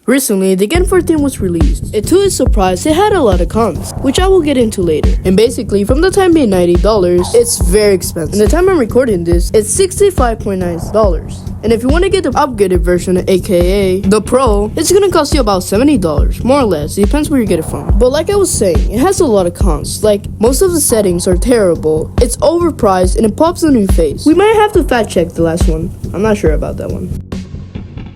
Recently, the GAN 14 was released, and to its surprise, it had a lot of cons, which I will get into later. And basically, from the time being $90, it's very expensive. And the time I'm recording this, it's $65.9. And if you want to get the upgraded version, aka the Pro, it's gonna cost you about $70, more or less. It depends where you get it from. But like I was saying, it has a lot of cons. Like, most of the settings are terrible, it's overpriced, and it pops on your face. We might have to fact check the last one. I'm not sure about that one.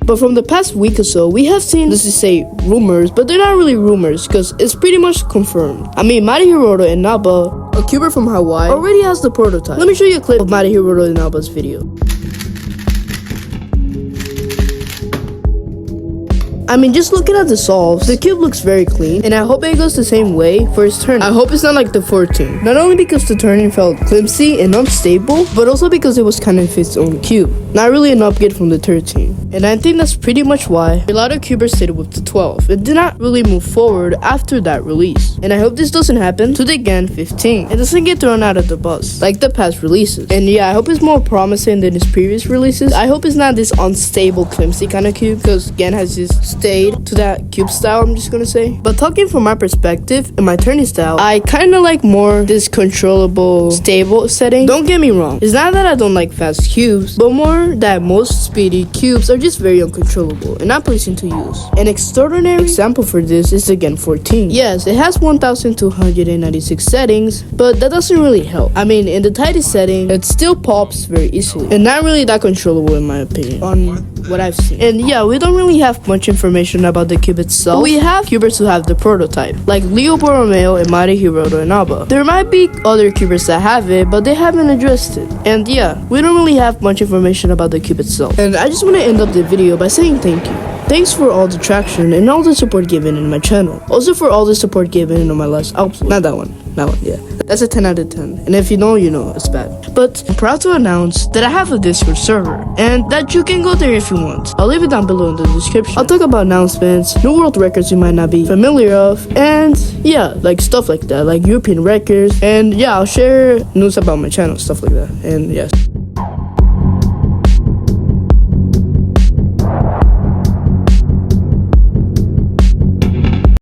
But from the past week or so, we have seen, let's just say, rumors, but they're not really rumors because it's pretty much confirmed. I mean, Mighty Hiroto and Naba, a cuber from Hawaii, already has the prototype. Let me show you a clip of Mighty Hiroto and Naba's video. I mean, just looking at the solves, the cube looks very clean, and I hope it goes the same way for its turn. I hope it's not like the 14. Not only because the turning felt clumsy and unstable, but also because it was kind of its own cube. Not really an upgrade from the 13. And I think that's pretty much why a lot of cubers stayed with the 12. It did not really move forward after that release. And I hope this doesn't happen to the GAN 15. It doesn't get thrown out of the bus, like the past releases. And yeah, I hope it's more promising than its previous releases. I hope it's not this unstable, clumsy kind of cube, because GAN has this stayed to that cube style, I'm just gonna say. But talking from my perspective and my turning style, I kind of like more this controllable, stable setting. Don't get me wrong, it's not that I don't like fast cubes, but more that most speedy cubes are just very uncontrollable and not pleasing to use. An extraordinary example for this is the GAN 14. Yes, it has 1296 settings, but that doesn't really help. I mean, in the tightest setting, it still pops very easily and not really that controllable in my opinion, on what I've seen. And yeah, we don't really have much information about the cube itself. We have cubers who have the prototype, like Leo Borromeo and Mighty Hiroto and Naba. There might be other cubers that have it, but they haven't addressed it. And yeah, we don't really have much information about the cube itself. And I just want to end up the video by saying thank you. Thanks for all the traction and all the support given in my channel. Also for all the support given in my last upload. Not that one. That one, yeah. That's a 10 out of 10. And if you know, you know, it's bad. But I'm proud to announce that I have a Discord server, and that you can go there if you want. I'll leave it down below in the description. I'll talk about announcements, new world records you might not be familiar of, and yeah, like stuff like that, like European records. And yeah, I'll share news about my channel, stuff like that. And yes.